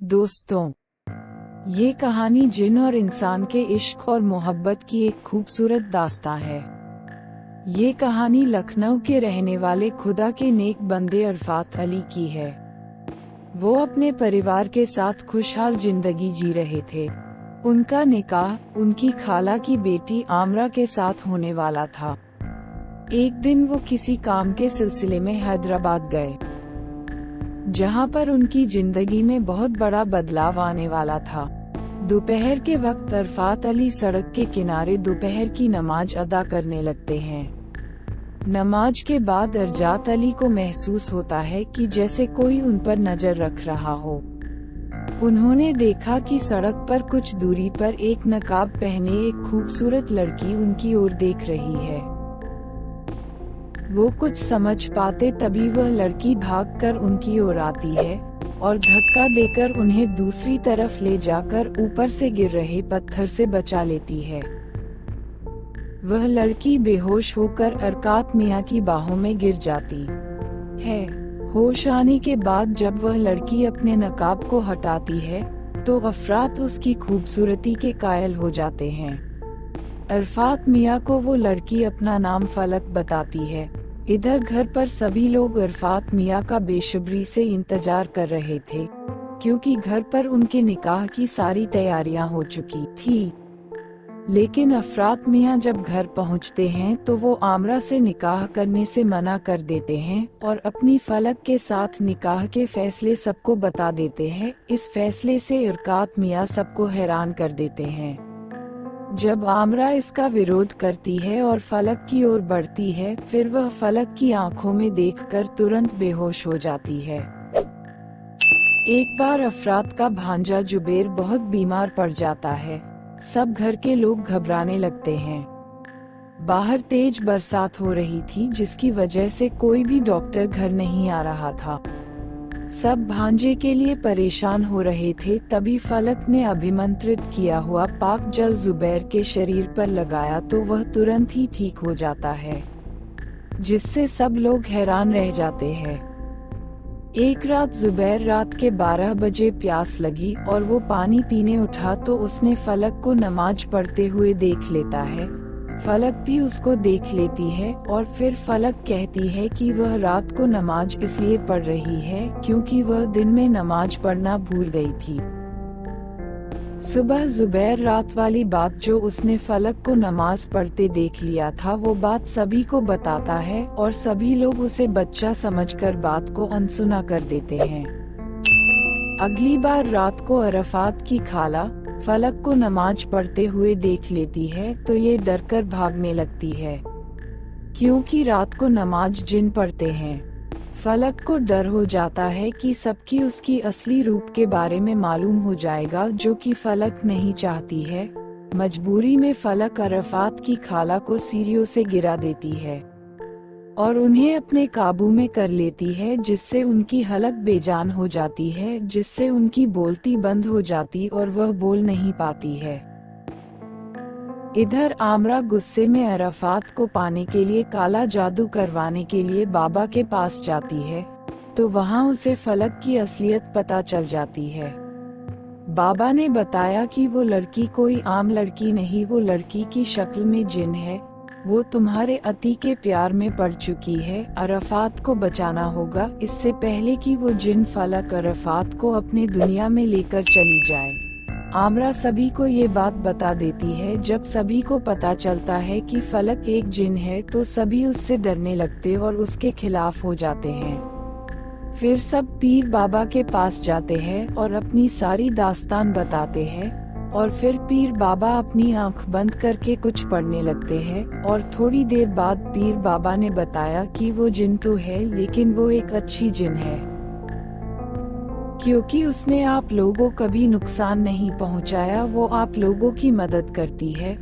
दोस्तों, ये कहानी जिन और इंसान के इश्क और मोहब्बत की एक खूबसूरत दास्तां है। ये कहानी लखनऊ के रहने वाले खुदा के नेक बंदे अरफात अली की है। वो अपने परिवार के साथ खुशहाल जिंदगी जी रहे थे। उनका निकाह उनकी खाला की बेटी आमरा के साथ होने वाला था। एक दिन वो किसी काम के सिलसिले में हैदराबाद गए, जहां पर उनकी जिंदगी में बहुत बड़ा बदलाव आने वाला था। दोपहर के वक्त अरफात अली सड़क के किनारे दोपहर की नमाज अदा करने लगते हैं। नमाज के बाद अरजात अली को महसूस होता है कि जैसे कोई उन पर नजर रख रहा हो। उन्होंने देखा कि सड़क पर कुछ दूरी पर एक नकाब पहने एक खूबसूरत लड़की उनकी ओर देख रही है। वो कुछ समझ पाते तभी वह लड़की भागकर उनकी ओर आती है और धक्का देकर उन्हें दूसरी तरफ ले जाकर ऊपर से गिर रहे पत्थर से बचा लेती है। वह लड़की बेहोश होकर अरकात मियां की बाहों में गिर जाती है। होश आने के बाद जब वह लड़की अपने नकाब को हटाती है तो अफरात उसकी खूबसूरती के कायल हो जाते हैं। अरफात मियां को वो लड़की अपना नाम फलक बताती है। इधर घर पर सभी लोग अरफात मियां का बेसब्री से इंतजार कर रहे थे, क्योंकि घर पर उनके निकाह की सारी तैयारियां हो चुकी थी। लेकिन अफरात मियां जब घर पहुंचते हैं तो वो आमरा से निकाह करने से मना कर देते हैं और अपनी फलक के साथ निकाह के फैसले सबको बता देते हैं। इस फैसले से अरकात मियां सबको हैरान कर देते हैं। जब आमरा इसका विरोध करती है और फलक की ओर बढ़ती है, फिर वह फलक की आंखों में देखकर तुरंत बेहोश हो जाती है। एक बार अफरात का भांजा जुबेर बहुत बीमार पड़ जाता है। सब घर के लोग घबराने लगते हैं। बाहर तेज बरसात हो रही थी, जिसकी वजह से कोई भी डॉक्टर घर नहीं आ रहा था। सब भांजे के लिए परेशान हो रहे थे। तभी फलक ने अभिमंत्रित किया हुआ पाक जल जुबैर के शरीर पर लगाया तो वह तुरंत ही ठीक हो जाता है, जिससे सब लोग हैरान रह जाते हैं। एक रात जुबैर रात के 12 बजे प्यास लगी और वो पानी पीने उठा तो उसने फलक को नमाज पढ़ते हुए देख लेता है। फलक भी उसको देख लेती है और फिर फलक कहती है कि वह रात को नमाज इसलिए पढ़ रही है क्योंकि वह दिन में नमाज पढ़ना भूल गई थी। सुबह जुबैर रात वाली बात जो उसने फलक को नमाज पढ़ते देख लिया था वो बात सभी को बताता है और सभी लोग उसे बच्चा समझकर बात को अनसुना कर देते हैं। अगली बार रात को अरफात की खाला फलक को नमाज पढ़ते हुए देख लेती है तो ये डरकर भागने लगती है, क्योंकि रात को नमाज जिन पढ़ते हैं। फलक को डर हो जाता है कि सबकी उसकी असली रूप के बारे में मालूम हो जाएगा, जो कि फलक नहीं चाहती है। मजबूरी में फलक अरफात की खाला को सीढ़ियों से गिरा देती है और उन्हें अपने काबू में कर लेती है, जिससे उनकी हलक बेजान हो जाती है, जिससे उनकी बोलती बंद हो जाती और वह बोल नहीं पाती है। इधर आमरा गुस्से में अरफात को पाने के लिए काला जादू करवाने के लिए बाबा के पास जाती है, तो वहां उसे फलक की असलियत पता चल जाती है। बाबा ने बताया कि वो लड़की कोई आम लड़की नहीं, वो लड़की की शक्ल में जिन है। वो तुम्हारे अति के प्यार में पड़ चुकी है। अरफात को बचाना होगा इससे पहले कि वो जिन फलक अरफात को अपने दुनिया में लेकर चली जाए। आमरा सभी को ये बात बता देती है। जब सभी को पता चलता है कि फलक एक जिन है तो सभी उससे डरने लगते और उसके खिलाफ हो जाते हैं। फिर सब पीर बाबा के पास जाते हैं और अपनी सारी दास्तान बताते हैं और फिर पीर बाबा अपनी आंख बंद करके कुछ पढ़ने लगते हैं और थोड़ी देर बाद पीर बाबा ने बताया कि वो जिन तो है, लेकिन वो एक अच्छी जिन है, क्योंकि उसने आप लोगों को कभी नुकसान नहीं पहुंचाया। वो आप लोगों की मदद करती है।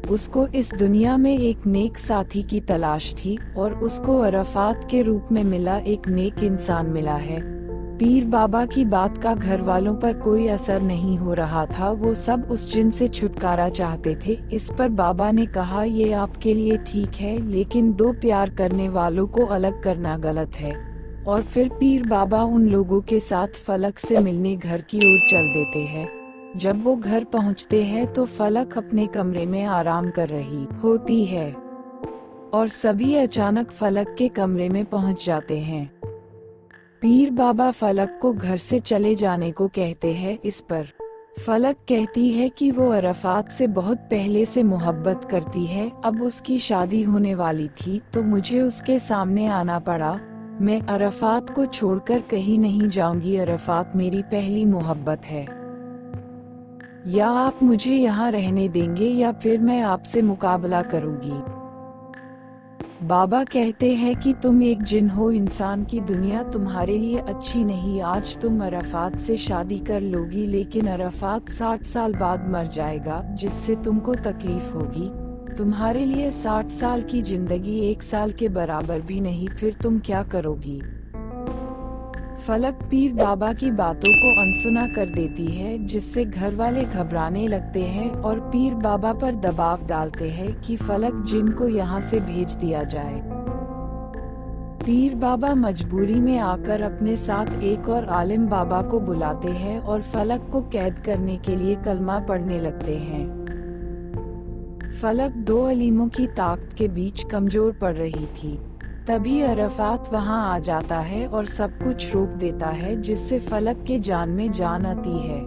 उसको इस दुनिया में एक नेक साथी की तलाश थी और उसको अरफात के रूप में मिला एक नेक इंसान मिला है। पीर बाबा की बात का घर वालों पर कोई असर नहीं हो रहा था। वो सब उस जिन से छुटकारा चाहते थे। इस पर बाबा ने कहा, ये आपके लिए ठीक है, लेकिन दो प्यार करने वालों को अलग करना गलत है। और फिर पीर बाबा उन लोगों के साथ फलक से मिलने घर की ओर चल देते हैं। जब वो घर पहुंचते हैं तो फलक अपने कमरे में आराम कर रही होती है और सभी अचानक फलक के कमरे में पहुंच जाते हैं। पीर बाबा फलक को घर से चले जाने को कहते हैं। इस पर फलक कहती है कि वो अरफात से बहुत पहले से मोहब्बत करती है, अब उसकी शादी होने वाली थी तो मुझे उसके सामने आना पड़ा। मैं अरफात को छोड़कर कहीं नहीं जाऊंगी, अरफात मेरी पहली मोहब्बत है। या आप मुझे यहाँ रहने देंगे या फिर मैं आपसे मुकाबला करूंगी। बाबा कहते हैं कि तुम एक जिन हो, इंसान की दुनिया तुम्हारे लिए अच्छी नहीं। आज तुम अरफात से शादी कर लोगी लेकिन अरफात 60 साल बाद मर जाएगा, जिससे तुमको तकलीफ होगी। तुम्हारे लिए 60 साल की जिंदगी 1 साल के बराबर भी नहीं, फिर तुम क्या करोगी। फलक पीर बाबा की बातों को अनसुना कर देती है, जिससे घर वाले घबराने लगते हैं और पीर बाबा पर दबाव डालते हैं कि फलक जिन को यहाँ से भेज दिया जाए। पीर बाबा मजबूरी में आकर अपने साथ एक और आलिम बाबा को बुलाते हैं और फलक को कैद करने के लिए कलमा पढ़ने लगते हैं। फलक 2 अलीमों की ताकत के बीच कमजोर पड़ रही थी। तभी अरफात वहां आ जाता है और सब कुछ रोक देता है, जिससे फलक के जान में जान आती है।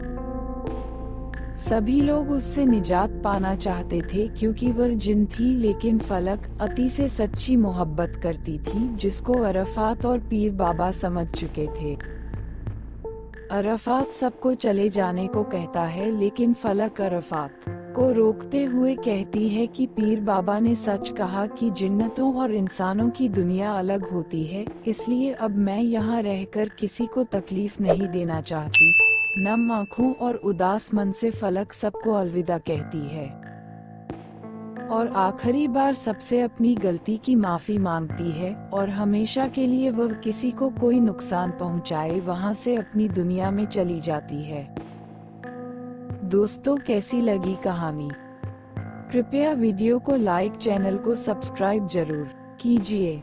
सभी लोग उससे निजात पाना चाहते थे क्योंकि वह जिन थी, लेकिन फलक अति से सच्ची मोहब्बत करती थी, जिसको अरफात और पीर बाबा समझ चुके थे। अरफात सबको चले जाने को कहता है, लेकिन फलक अरफात को रोकते हुए कहती है कि पीर बाबा ने सच कहा कि जिन्नतों और इंसानों की दुनिया अलग होती है, इसलिए अब मैं यहाँ रहकर किसी को तकलीफ नहीं देना चाहती। नम आँखों और उदास मन से फलक सबको अलविदा कहती है और आखिरी बार सबसे अपनी गलती की माफी मांगती है और हमेशा के लिए वह किसी को कोई नुकसान पहुंचाए वहां से अपनी दुनिया में चली जाती है। दोस्तों, कैसी लगी कहानी? कृपया वीडियो को लाइक, चैनल को सब्सक्राइब जरूर कीजिए।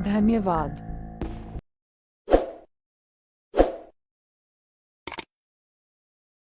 धन्यवाद।